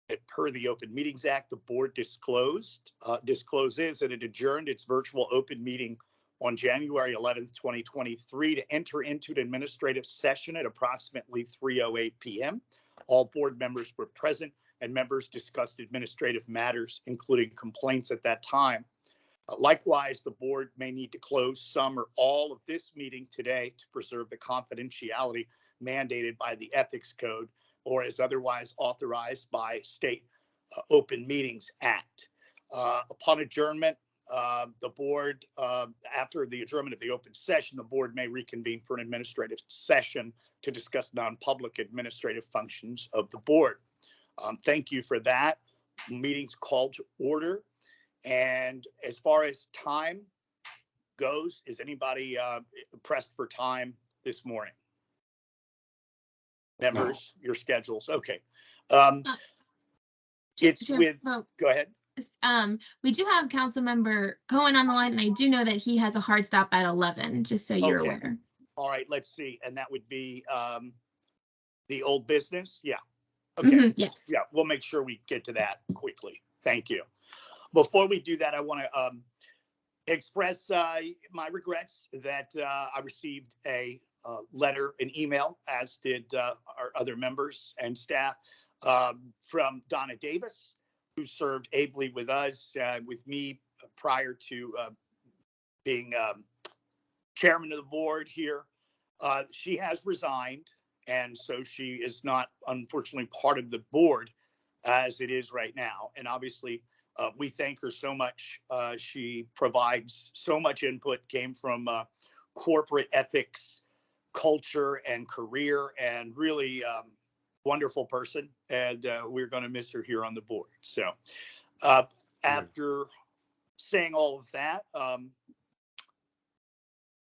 that per the Open Meetings Act, the board discloses that it adjourned its virtual open meeting on January 11th, 2023 to enter into an administrative session at approximately 3:08 p.m. All board members were present and members discussed administrative matters, including complaints at that time. Likewise, the board may need to close some or all of this meeting today to preserve the confidentiality mandated by the Ethics Code or as otherwise authorized by State Open Meetings Act. Upon adjournment, the board, after the adjournment of the open session, the board may reconvene for an administrative session to discuss non-public administrative functions of the board. Thank you for that. Meeting's called to order. And as far as time goes, is anybody pressed for time this morning? Members, no. Your schedules. Okay. It's with, go ahead. We do have Councilmember Cohen on the line, and I do know that he has a hard stop at 11, just so you're aware. All right, let's see. And that would be the old business? Yeah. Okay. Yes. Yeah, we'll make sure we get to that quickly. Thank you. Before we do that, I want to express my regrets that I received a letter, an email, as did our other members and staff, from Donna Davis, who served ably with us, with me prior to being chairman of the board here. She has resigned, and so she is not, unfortunately, part of the board as it is right now. And obviously, we thank her so much. She provides so much input, came from corporate ethics, culture, and career, and really wonderful person. And we're going to miss her here on the board. So after saying all of that,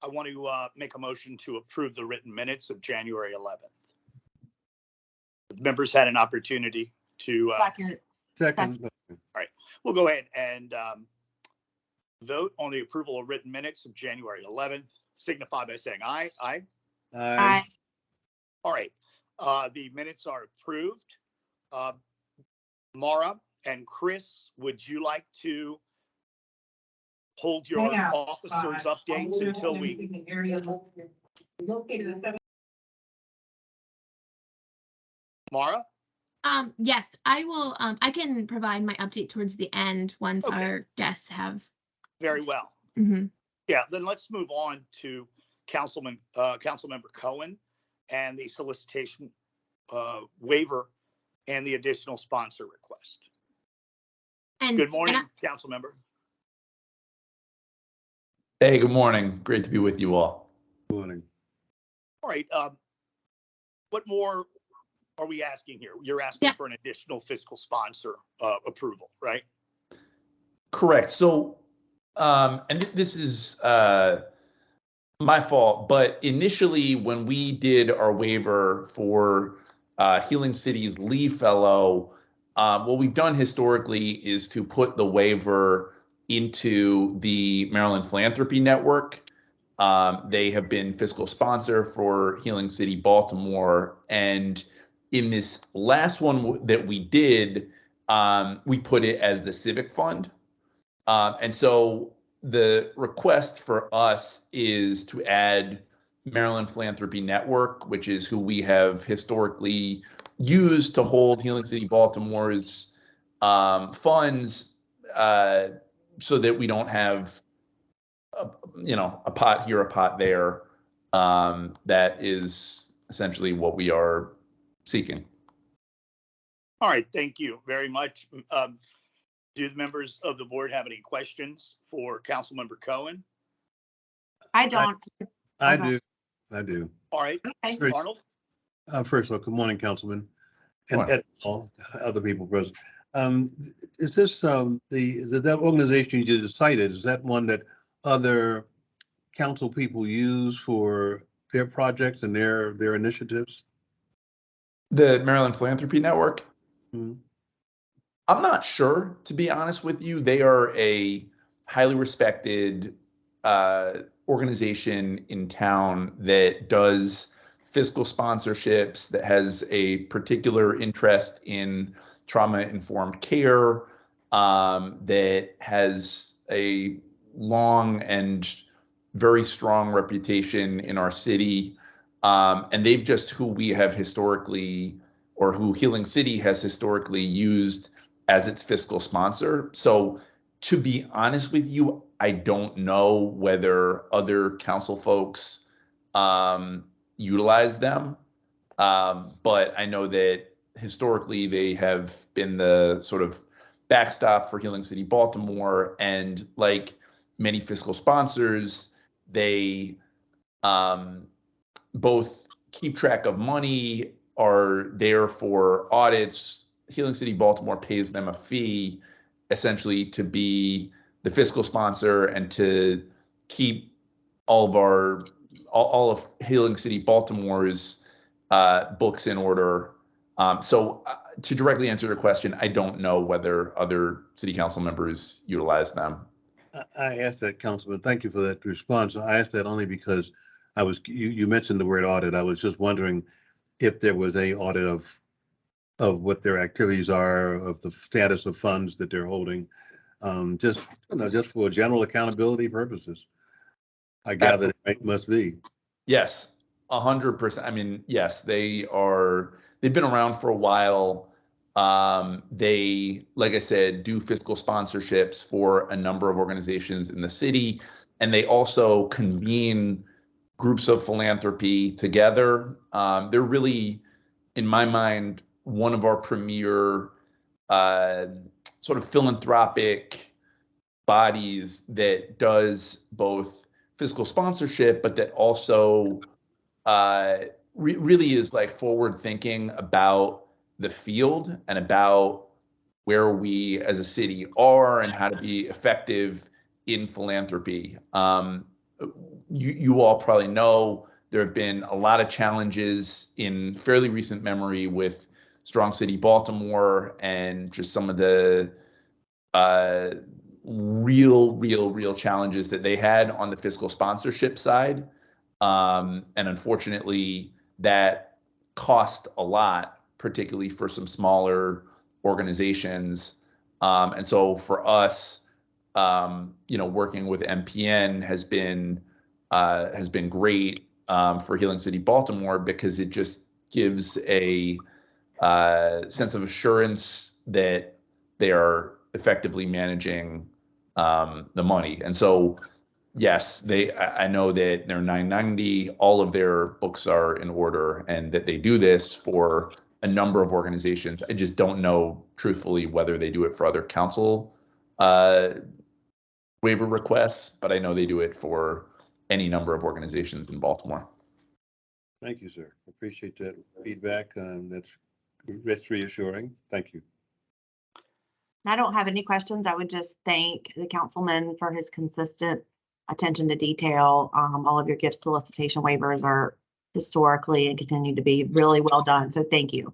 I want to make a motion to approve the written minutes of January 11th. The members had an opportunity to Second. All right, we'll go ahead and vote on the approval of written minutes of January 11th. Signify by saying aye. Aye. Aye. All right, the minutes are approved. Mara and Chris, would you like to hold your officers' updates until we? Mara? Yes, I will. I can provide my update towards the end once our guests have. Very well. Mm-hmm. Yeah, then let's move on to Councilmember Cohen and the solicitation waiver and the additional sponsor request. And good morning, Councilmember. Hey, good morning. Great to be with you all. Good morning. All right. What more are we asking here? You're asking for an additional fiscal sponsor approval, right? Correct. So, and this is my fault, but initially when we did our waiver for Healing City's Lee Fellow, what we've done historically is to put the waiver into the Maryland Philanthropy Network. They have been fiscal sponsor for Healing City Baltimore, and in this last one that we did, we put it as the Civic Fund. And so the request for us is to add Maryland Philanthropy Network, which is who we have historically used to hold Healing City Baltimore's funds, so that we don't have, a pot here, a pot there. That is essentially what we are seeking. All right, thank you very much. Do the members of the board have any questions for Councilmember Cohen? I don't. I do. All right, Okay. Arnold. First of all, good morning, Councilman, and all other people present. Is this that organization you just cited? Is that one that other council people use for their projects and their initiatives? The Maryland Philanthropy Network? Mm-hmm. I'm not sure, to be honest with you. They are a highly respected organization in town that does fiscal sponsorships, that has a particular interest in trauma-informed care that has a long and very strong reputation in our city. And they've just who we have historically, or who Healing City has historically used as its fiscal sponsor. So to be honest with you, I don't know whether other council folks utilize them. But I know that historically they have been the sort of backstop for Healing City Baltimore, and like many fiscal sponsors, they both keep track of money, are there for audits. Healing City Baltimore pays them a fee essentially to be the fiscal sponsor and to keep all of Healing City Baltimore's books in order. So to directly answer your question, I don't know whether other city council members utilize them. I asked that, Councilman. Thank you for that response. I asked that only because you mentioned the word audit. I was just wondering if there was a audit of what their activities are, of the status of funds that they're holding, just for general accountability purposes. I gather it must be. Yes, 100%. I mean, yes, they've been around for a while. They, like I said, do fiscal sponsorships for a number of organizations in the city, and they also convene groups of philanthropy together. They're really, in my mind, one of our premier sort of philanthropic bodies that does both fiscal sponsorship, but that also really is like forward thinking about the field and about where we as a city are and how to be effective in philanthropy. You all probably know there have been a lot of challenges in fairly recent memory with Strong City Baltimore and just some of the real challenges that they had on the fiscal sponsorship side. And unfortunately, that cost a lot, particularly for some smaller organizations. And so for us, working with MPN has been great for Healing City Baltimore, because it just gives a sense of assurance that they are effectively managing the money. And so, yes, I know that they're 990, all of their books are in order, and that they do this for a number of organizations. I just don't know, truthfully, whether they do it for other council waiver requests, but I know they do it for any number of organizations in Baltimore. Thank you, sir. Appreciate that feedback. That's reassuring. Thank you. I don't have any questions. I would just thank the councilman for his consistent attention to detail. All of your gift solicitation waivers are historically and continue to be really well done. So thank you.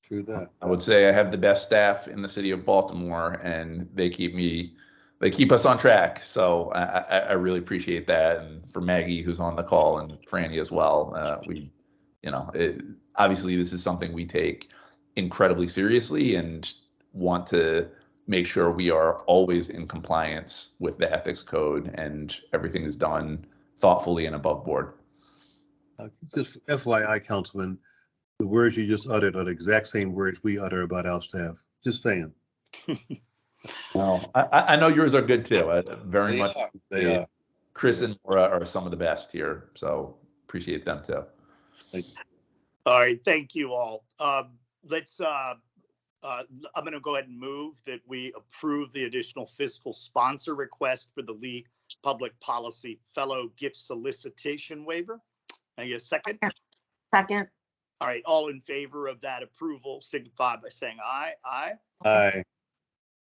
True that. I would say I have the best staff in the city of Baltimore, and they keep us on track. So I really appreciate that. And for Maggie, who's on the call, and Franny as well, obviously this is something we take incredibly seriously and want to make sure we are always in compliance with the ethics code and everything is done thoughtfully and above board. Just FYI, Councilman, the words you just uttered are the exact same words we utter about our staff. Just saying. Well, I know yours are good too. Very much. They are. Chris and Laura are some of the best here, so appreciate them too. Thank you. All right, thank you all. I'm going to go ahead and move that we approve the additional fiscal sponsor request for the Lee Public Policy Fellow gift solicitation waiver. I get a second? Second. All right, all in favor of that approval signify by saying aye. Aye. Aye.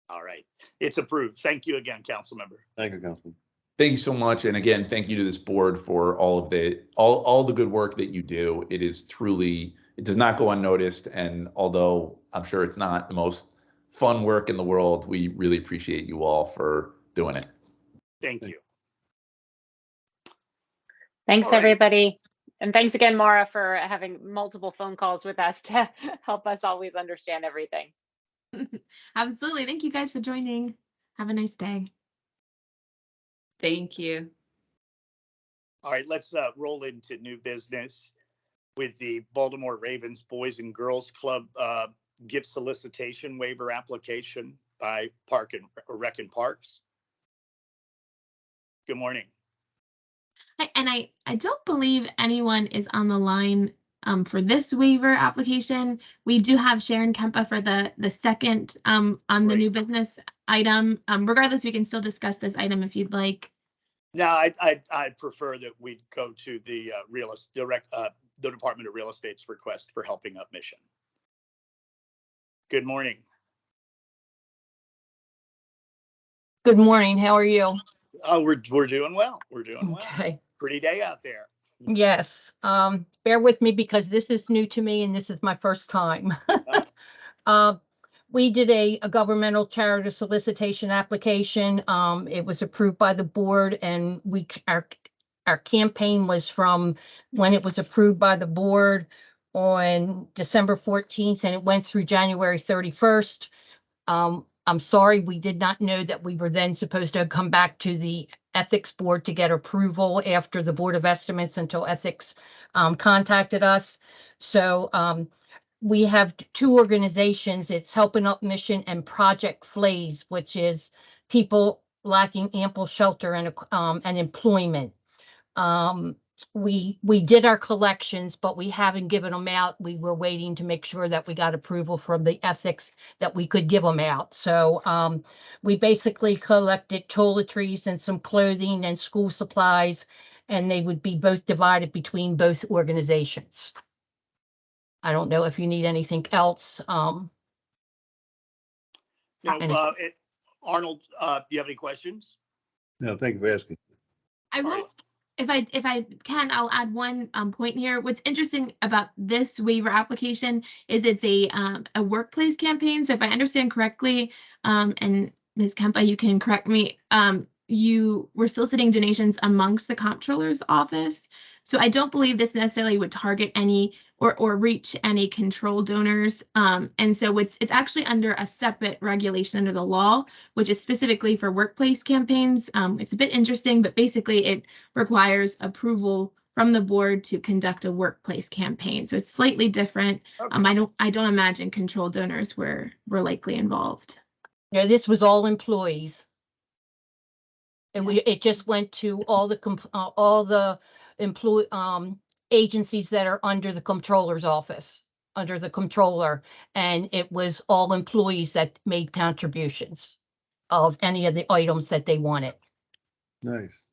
All right, it's approved. Thank you again, council member. Thank you, Councilman. Thank you so much. And again, thank you to this board for all of all the good work that you do. It is truly, it does not go unnoticed. And although I'm sure it's not the most fun work in the world, we really appreciate you all for doing it. Thank you. Thanks, All right. everybody. And thanks again, Maura, for having multiple phone calls with us to help us always understand everything. Absolutely. Thank you guys for joining. Have a nice day. Thank you. All right, let's roll into new business with the Baltimore Ravens Boys and Girls Club gift solicitation waiver application by Park and Rec and Parks. Good morning. And I don't believe anyone is on the line for this waiver application. We do have Sharon Kempa for the second on the Great. new business item. Regardless, we can still discuss this item if you'd like. No, I'd prefer that we go to the the Department of Real Estate's request for helping up mission. Good morning. Good morning. How are you? Oh, we're doing well. We're doing well. Okay. Pretty day out there. Yes. Bear with me because this is new to me and this is my first time. We did a governmental charity solicitation application. It was approved by the board and our campaign was from when it was approved by the board on December 14th and it went through January 31st. I'm sorry, we did not know that we were then supposed to come back to the ethics board to get approval after the Board of Estimates until ethics contacted us. So we have two organizations. It's Helping Up Mission and Project Flays, which is people lacking ample shelter and employment. We did our collections, but we haven't given them out. We were waiting to make sure that we got approval from the ethics that we could give them out. So we basically collected toiletries and some clothing and school supplies, and they would be both divided between both organizations. I don't know if you need anything else. No, Arnold, do you have any questions? No, thank you for asking. I will, if I can, I'll add one point here. What's interesting about this waiver application is it's a workplace campaign. So if I understand correctly, and Ms. Kempa, you can correct me, you were soliciting donations amongst the comptroller's office. So I don't believe this necessarily would target any or reach any control donors. And so it's actually under a separate regulation under the law, which is specifically for workplace campaigns. It's a bit interesting, but basically it requires approval from the board to conduct a workplace campaign. So it's slightly different. Okay. I don't imagine control donors were likely involved. No, this was all employees. It just went to all the agencies that are under the comptroller's office, under the comptroller, and it was all employees that made contributions of any of the items that they wanted. Nice.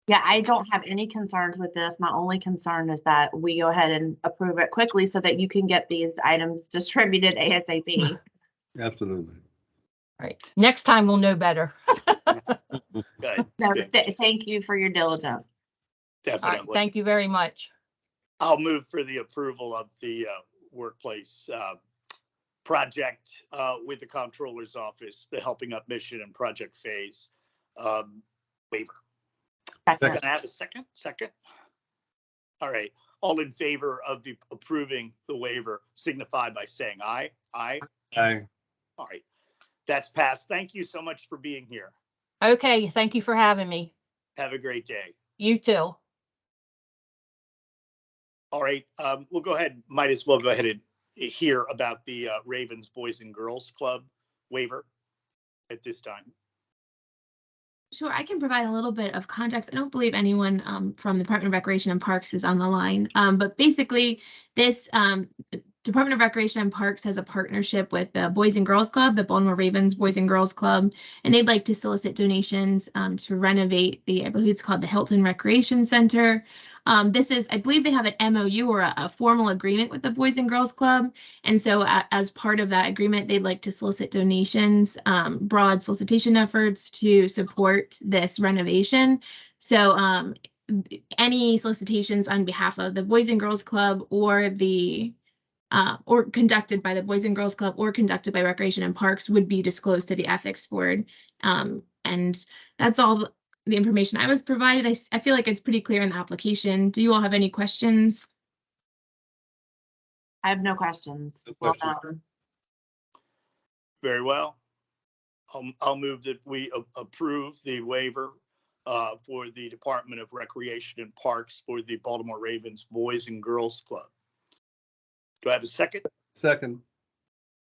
Yeah, I don't have any concerns with this. My only concern is that we go ahead and approve it quickly so that you can get these items distributed ASAP. Absolutely. Right. Next time we'll know better. Good. No, Good. thank you for your diligence. All right. Definitely. Thank you very much. I'll move for the approval of the workplace project with the comptroller's office, the Helping Up Mission and Project Phase waiver. Second. Can I have a second? Second. All right. All in favor of the approving the waiver signify by saying aye. Aye. Aye. All right. That's passed. Thank you so much for being here. Okay. Thank you for having me. Have a great day. You too. All right. We'll go ahead. Might as well go ahead and hear about the Ravens Boys and Girls Club waiver at this time. Sure, I can provide a little bit of context. I don't believe anyone from the Department of Recreation and Parks is on the line, but basically this Department of Recreation and Parks has a partnership with the Boys and Girls Club, the Baltimore Ravens Boys and Girls Club, and they'd like to solicit donations to renovate I believe it's called the Hilton Recreation Center. This is, I believe they have an MOU or a formal agreement with the Boys and Girls Club. And so as part of that agreement, they'd like to solicit donations, broad solicitation efforts to support this renovation. So any solicitations on behalf of the Boys and Girls Club or or conducted by the Boys and Girls Club or conducted by Recreation and Parks would be disclosed to the Ethics Board. And that's all the information I was provided. I feel like it's pretty clear in the application. Do you all have any questions? I have no questions. No Well questions. done. Very well. I'll move that we approve the waiver for the Department of Recreation and Parks for the Baltimore Ravens Boys and Girls Club. Do I have a second? Second.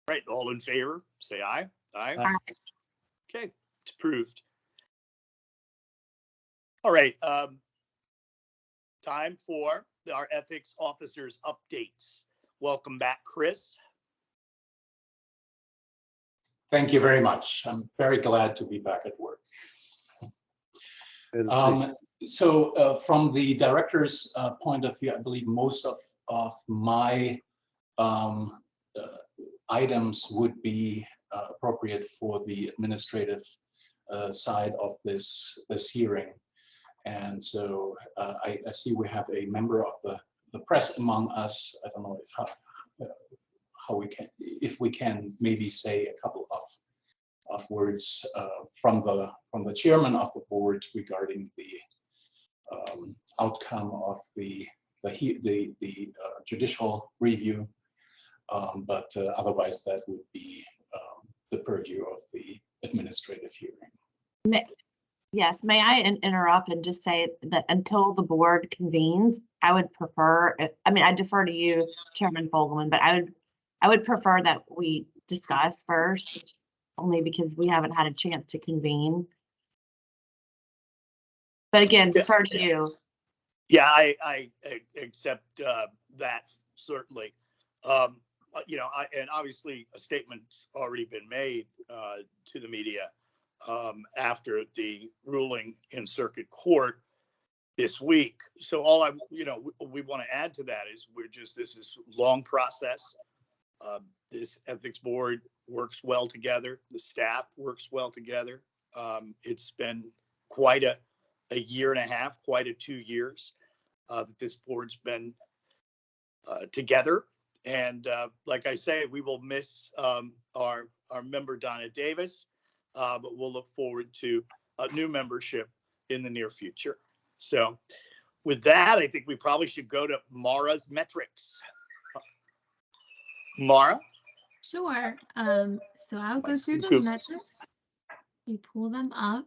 Right, all in favor, say aye. Aye. Aye. Okay, it's approved. All right, time for our ethics officers updates. Welcome back, Chris. Thank you very much. I'm very glad to be back at work. From the director's point of view, I believe most of my items would be appropriate for the administrative side of this hearing. And so I see we have a member of the press among us. I don't know if we can maybe say a couple of words from the chairman of the board regarding the outcome of the judicial review, but otherwise that would be the purview of the administrative hearing. Yes, may I interrupt and just say that until the board convenes, I would prefer, I mean, I defer to you, Chairman Fogelman, but I would prefer that we discuss first, only because we haven't had a chance to convene. But again, defer to you. Yeah, I accept that, certainly. You know, and obviously a statement's already been made to the media after the ruling in circuit court this week. So all we want to add to that is this is long process. This ethics board works well together. The staff works well together. It's been quite a year and a half, quite a 2 years that this board's been together. And like I say, we will miss our member Donna Davis, but we'll look forward to a new membership in the near future. So with that, I think we probably should go to Mara's metrics. Mara? Sure. So I'll go through the Cool. metrics. You pull them up.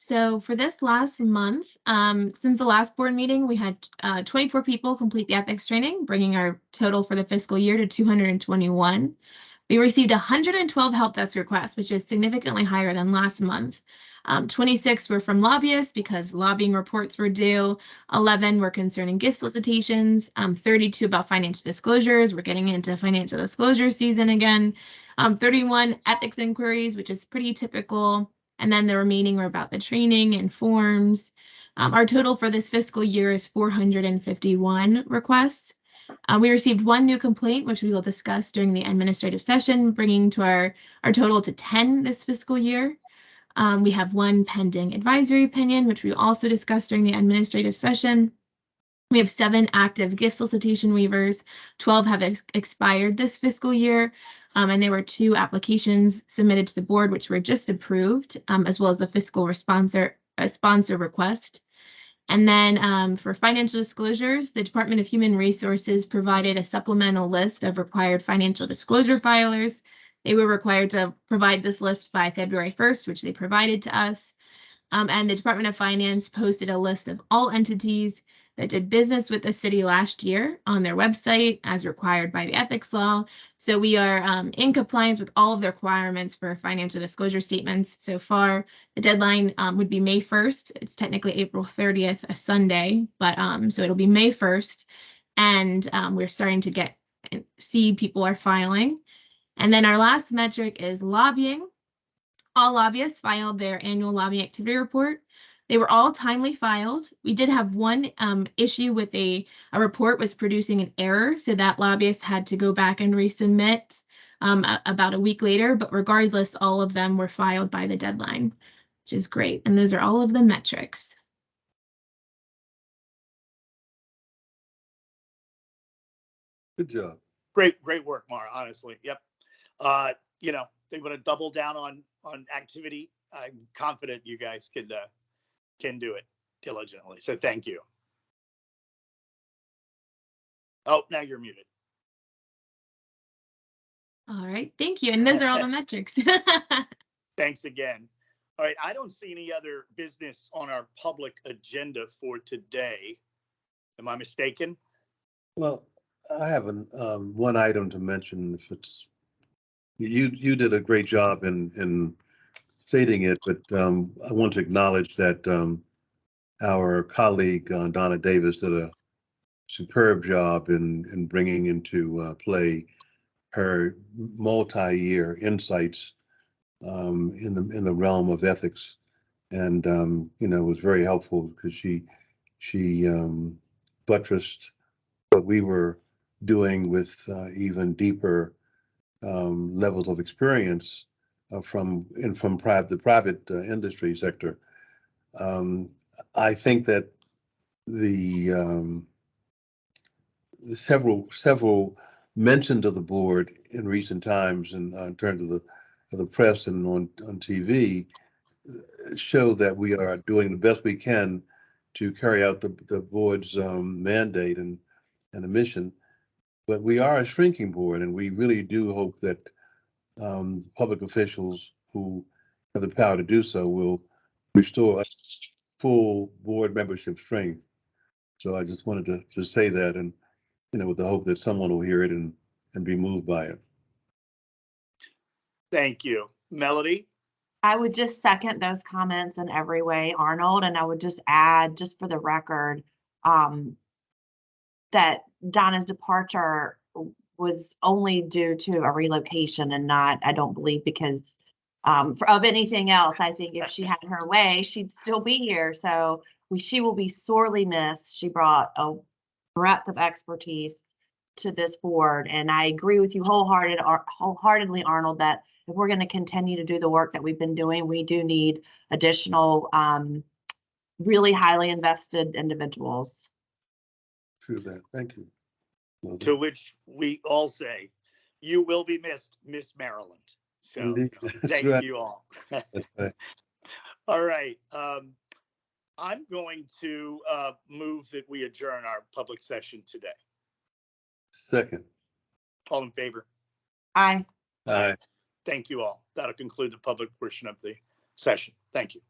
So for this last month, since the last board meeting, we had 24 people complete the ethics training, bringing our total for the fiscal year to 221. We received 112 help desk requests, which is significantly higher than last month. 26 were from lobbyists because lobbying reports were due. 11 were concerning gift solicitations. 32 about financial disclosures. We're getting into financial disclosure season again. 31 ethics inquiries, which is pretty typical. And then the remaining were about the training and forms. Our total for this fiscal year is 451 requests. We received one new complaint, which we will discuss during the administrative session, bringing to our total to 10 this fiscal year. We have one pending advisory opinion, which we also discussed during the administrative session. We have 7 active gift solicitation waivers. 12 have expired this fiscal year. And there were 2 applications submitted to the board, which were just approved, as well as the fiscal sponsor request. And then for financial disclosures, the Department of Human Resources provided a supplemental list of required financial disclosure filers. They were required to provide this list by February 1st, which they provided to us. And the Department of Finance posted a list of all entities that did business with the city last year on their website as required by the ethics law. So we are in compliance with all of the requirements for financial disclosure statements so far. The deadline would be May 1st. It's technically April 30th, a Sunday, but so it'll be May 1st. And we're starting to see people are filing. And then our last metric is lobbying. All lobbyists filed their annual lobbying activity report. They were all timely filed. We did have one issue with a report was producing an error, so that lobbyist had to go back and resubmit about a week later, but regardless, all of them were filed by the deadline, which is great. And those are all of the metrics. Good job. Great work, Mara, honestly. Yep. You know, they want to double down on activity. I'm confident you guys can do it diligently. So thank you. Oh, now you're muted. All right, thank you. And those are all the metrics. Thanks again. All right, I don't see any other business on our public agenda for today. Am I mistaken? Well, I have one item to mention. If it's, you did a great job in stating it, but I want to acknowledge that our colleague Donna Davis did a superb job in bringing into play her multi-year insights in the realm of ethics, and it was very helpful because she buttressed what we were doing with even deeper levels of experience from the private industry sector. I think that the several mentions of the board in recent times, and in terms of the press and on TV, show that we are doing the best we can to carry out the board's mandate and the mission. But we are a shrinking board, and we really do hope that public officials who have the power to do so will restore full board membership strength. So I just wanted to say that, and with the hope that someone will hear it and be moved by it. Thank you. Melody? I would just second those comments in every way, Arnold, and I would just add, just for the record, that Donna's departure was only due to a relocation and not, I don't believe, because of anything else. I think if she had her way, she'd still be here. So she will be sorely missed. She brought a breadth of expertise to this board, and I agree with you wholeheartedly, Arnold, that if we're going to continue to do the work that we've been doing, we do need additional, really highly invested individuals. True that. Thank you. To which we all say, you will be missed, Miss Maryland. So Indeed. thank right. you all. That's right. All right. I'm going to move that we adjourn our public session today. Second. All in favor? Aye. Aye. Thank you all. That'll conclude the public portion of the session. Thank you.